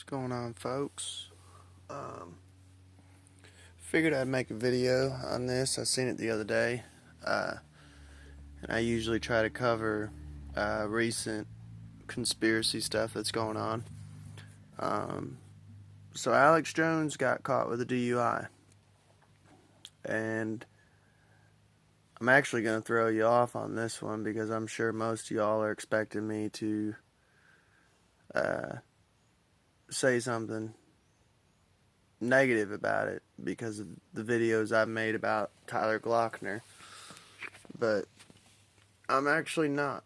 Going on, folks? Um, Figured I'd make a video on this. I seen it the other day, uh, and I usually try to cover recent conspiracy stuff that's going on. Um, so Alex Jones got caught with a DUI, and I'm actually going to throw you off on this one because I'm sure most of y'all are expecting me to uh, say something negative about it because of the videos I've made about Tyler Glockner, but I'm actually not.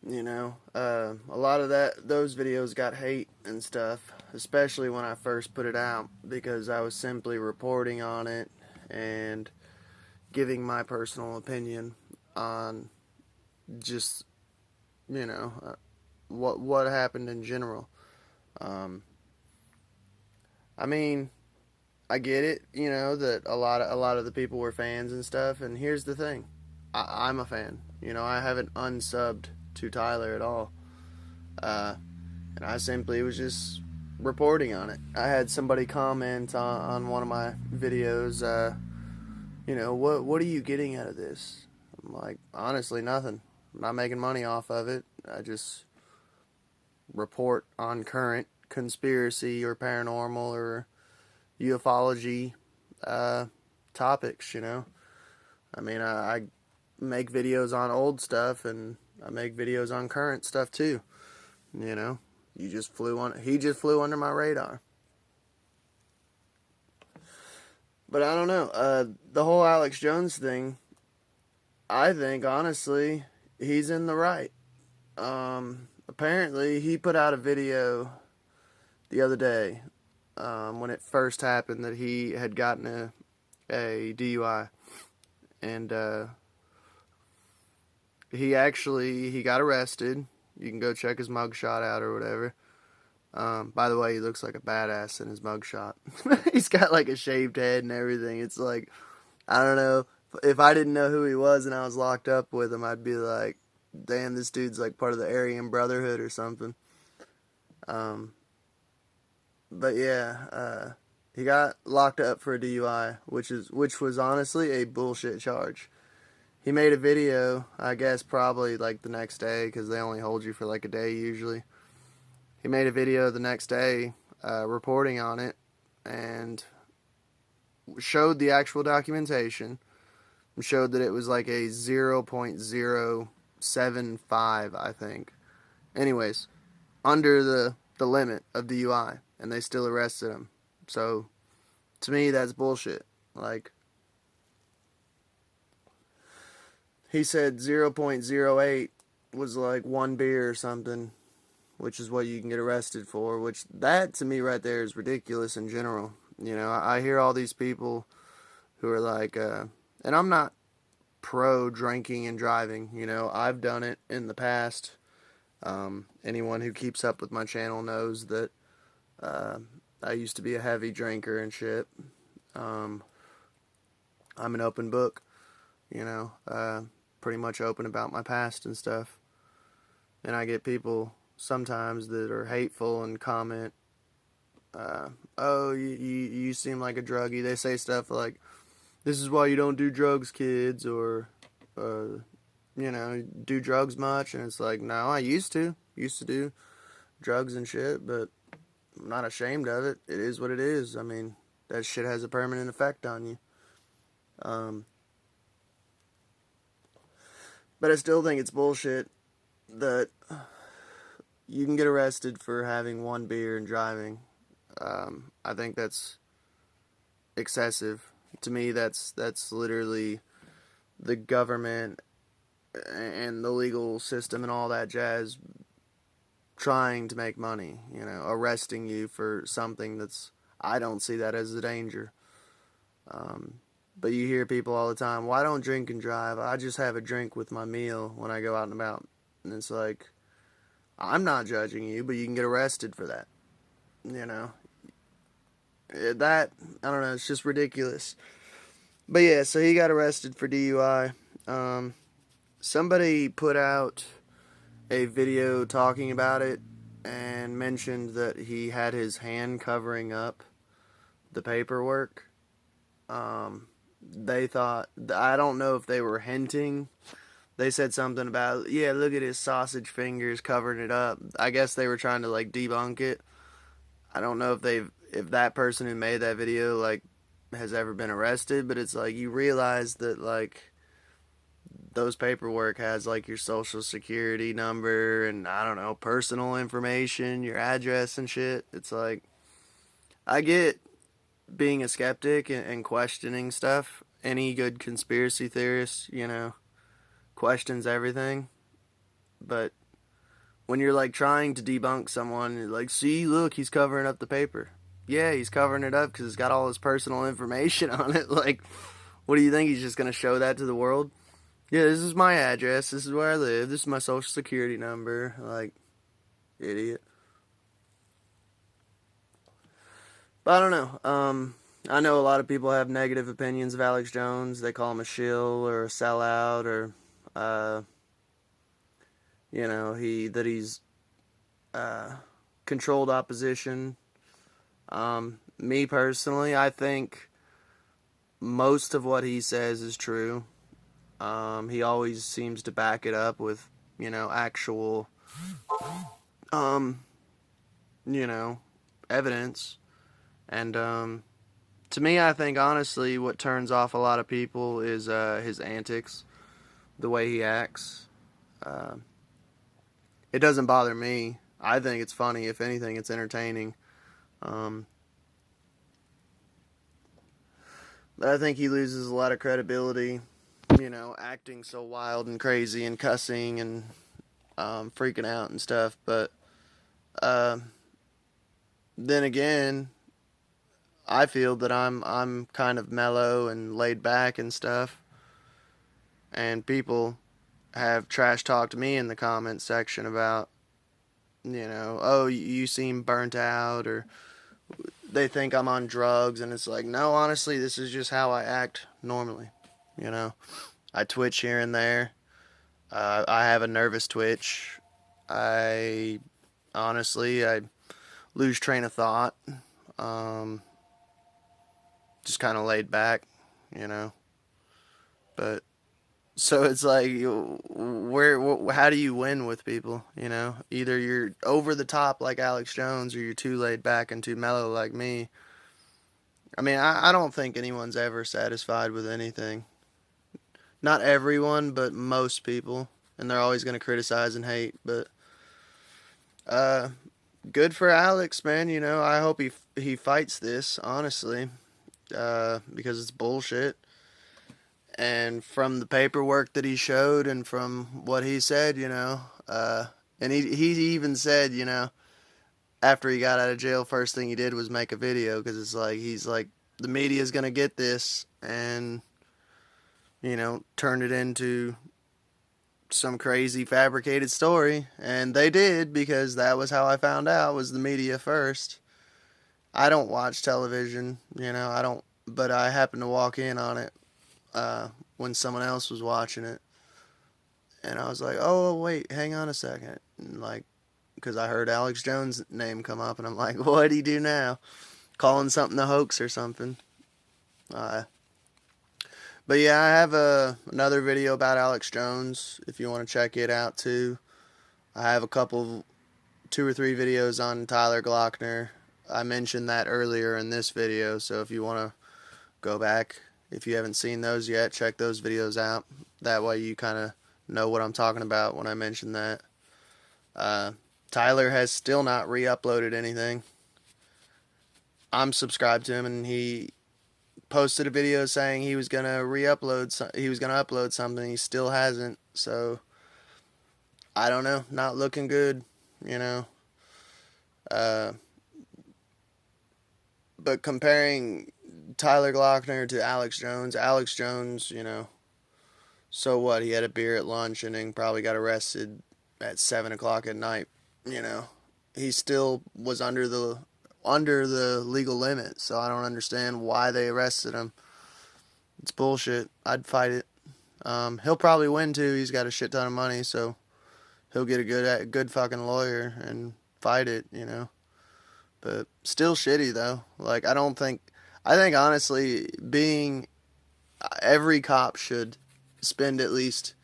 A lot of those videos got hate and stuff, especially when I first put it out, because I was simply reporting on it and giving my personal opinion on just, what happened in general. Um, I mean, I get it, that a lot of the people were fans and stuff. And here's the thing, I'm a fan. I haven't unsubbed to Tyler at all, and I simply was just reporting on it. I had somebody comment on one of my videos. What are you getting out of this? I'm like, honestly, nothing. I'm not making money off of it. I just report on current conspiracy or paranormal or ufology topics. I mean, I make videos on old stuff, and I make videos on current stuff too. You know, he just flew under my radar. But I don't know. The whole Alex Jones thing, I think honestly, he's in the right. Apparently, he put out a video the other day when it first happened that he had gotten a DUI, and he got arrested. You can go check his mugshot out or whatever. By the way, he looks like a badass in his mugshot. He's got like a shaved head and everything. It's like, I don't know. If I didn't know who he was and I was locked up with him, I'd be like, damn, this dude's like part of the Aryan Brotherhood or something. But yeah, he got locked up for a DUI, which was honestly a bullshit charge. He made a video, I guess probably like the next day, because they only hold you for like a day usually. He made a video the next day reporting on it and showed the actual documentation. Showed that it was like a 0.075, I think. Anyways, under the limit of DUI, and they still arrested him. So, to me, that's bullshit. Like, he said 0.08 was like one beer or something, which is what you can get arrested for, which that to me right there is ridiculous in general. I hear all these people who are like, and I'm not pro drinking and driving. I've done it in the past. Anyone who keeps up with my channel knows that I used to be a heavy drinker and shit. I'm an open book, pretty much open about my past and stuff. And I get people sometimes that are hateful and comment, oh, you seem like a druggie. They say stuff like, this is why you don't do drugs, kids, or, do drugs much. And it's like, no, I used to do drugs and shit, but I'm not ashamed of it. It is what it is. I mean, that shit has a permanent effect on you. But I still think it's bullshit that you can get arrested for having one beer and driving. I think that's excessive. To me, that's literally the government and the legal system and all that jazz trying to make money, arresting you for something that's, I don't see that as a danger. But you hear people all the time, well, I don't drink and drive. I just have a drink with my meal when I go out and about. And it's like, I'm not judging you, but you can get arrested for that. That, I don't know, it's just ridiculous. But yeah, so he got arrested for DUI. Somebody put out a video talking about it, and mentioned that he had his hand covering up the paperwork. They thought, I don't know if they were hinting. They said something about, yeah, look at his sausage fingers covering it up. I guess they were trying to like debunk it. I don't know if that person who made that video like has ever been arrested, but it's like you realize that like those paperwork has like your social security number and I don't know, personal information, your address and shit. It's like I get being a skeptic and questioning stuff. Any good conspiracy theorist, questions everything. But when you're like trying to debunk someone, you're like, see, look, he's covering up the paper. Yeah, he's covering it up because it's got all his personal information on it. Like, what do you think? He's just going to show that to the world? Yeah, this is my address. This is where I live. This is my social security number. Like, idiot. But I don't know. I know a lot of people have negative opinions of Alex Jones. They call him a shill or a sellout or, he's controlled opposition. Me personally, I think most of what he says is true. He always seems to back it up with, actual, evidence. And to me, I think honestly, what turns off a lot of people is his antics, the way he acts. It doesn't bother me. I think it's funny. If anything, it's entertaining. But I think he loses a lot of credibility, acting so wild and crazy and cussing and freaking out and stuff. But then again, I feel that I'm kind of mellow and laid back and stuff. And people have trash talked me in the comments section about, oh, you seem burnt out, or they think I'm on drugs, and it's like, no, honestly, this is just how I act normally. I twitch here and there. I have a nervous twitch. I lose train of thought. Just kind of laid back, But so it's like, how do you win with people? Either you're over the top like Alex Jones, or you're too laid back and too mellow like me. I mean, I don't think anyone's ever satisfied with anything. Not everyone, but most people, and they're always going to criticize and hate. But good for Alex, man. I hope he fights this, honestly, because it's bullshit. And from the paperwork that he showed and from what he said, and he even said, after he got out of jail, first thing he did was make a video, because it's like, he's like, the media's going to get this and, turn it into some crazy fabricated story. And they did, because that was how I found out, was the media first. I don't watch television, I don't, but I happened to walk in on it when someone else was watching it, and I was like, oh wait, hang on a second, and like, because I heard Alex Jones' name come up, and I'm like, what'd he do now? Calling something a hoax or something. But yeah, I have another video about Alex Jones if you want to check it out too. I have two or three videos on Tyler Glockner. I mentioned that earlier in this video, so if you want to go back, if you haven't seen those yet, check those videos out. That way you kind of know what I'm talking about when I mention that. Tyler has still not re-uploaded anything. I'm subscribed to him, and he posted a video saying he was gonna upload something. He still hasn't. So I don't know. Not looking good, But comparing Tyler Glockner to Alex Jones, so what? He had a beer at lunch and then probably got arrested at 7 o'clock at night. He still was under the legal limit, so I don't understand why they arrested him. It's bullshit. I'd fight it. He'll probably win too. He's got a shit ton of money, so he'll get a good fucking lawyer and fight it, But still shitty though. Like I think honestly, being every cop should spend at least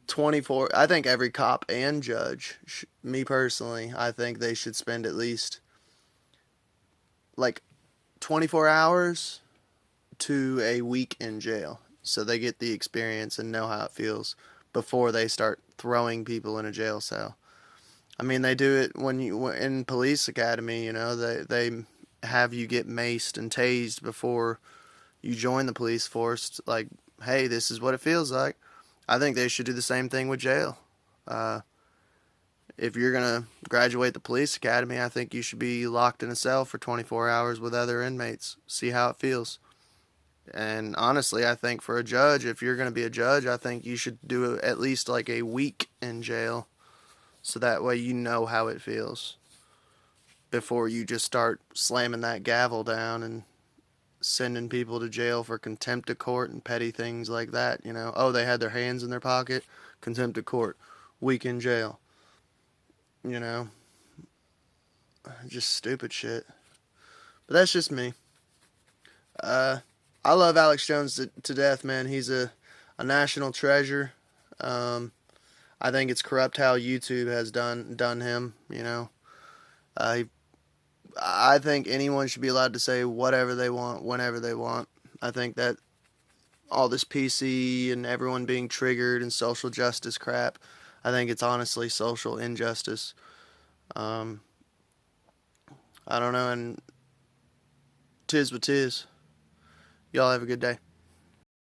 24. I think every cop and judge, me personally, I think they should spend at least like 24 hours to a week in jail so they get the experience and know how it feels before they start throwing people in a jail cell. I mean, they do it when you in police academy, they have you get maced and tased before you join the police force. Like, hey, this is what it feels like. I think they should do the same thing with jail. Uh, if you're gonna graduate the police academy, I think you should be locked in a cell for 24 hours with other inmates. See how it feels. And honestly, I think for a judge, if you're gonna be a judge, I think you should do at least like a week in jail, so that way you know how it feels before you just start slamming that gavel down and sending people to jail for contempt of court and petty things like that. Oh, they had their hands in their pocket, contempt of court, week in jail. You know, just stupid shit. But that's just me. Uh, I love Alex Jones to death, man. He's a national treasure. Um, I think it's corrupt how YouTube has done him. Uh, I think anyone should be allowed to say whatever they want, whenever they want. I think that all this PC and everyone being triggered and social justice crap, I think it's honestly social injustice. Um, I don't know, and tis what tis. Y'all have a good day.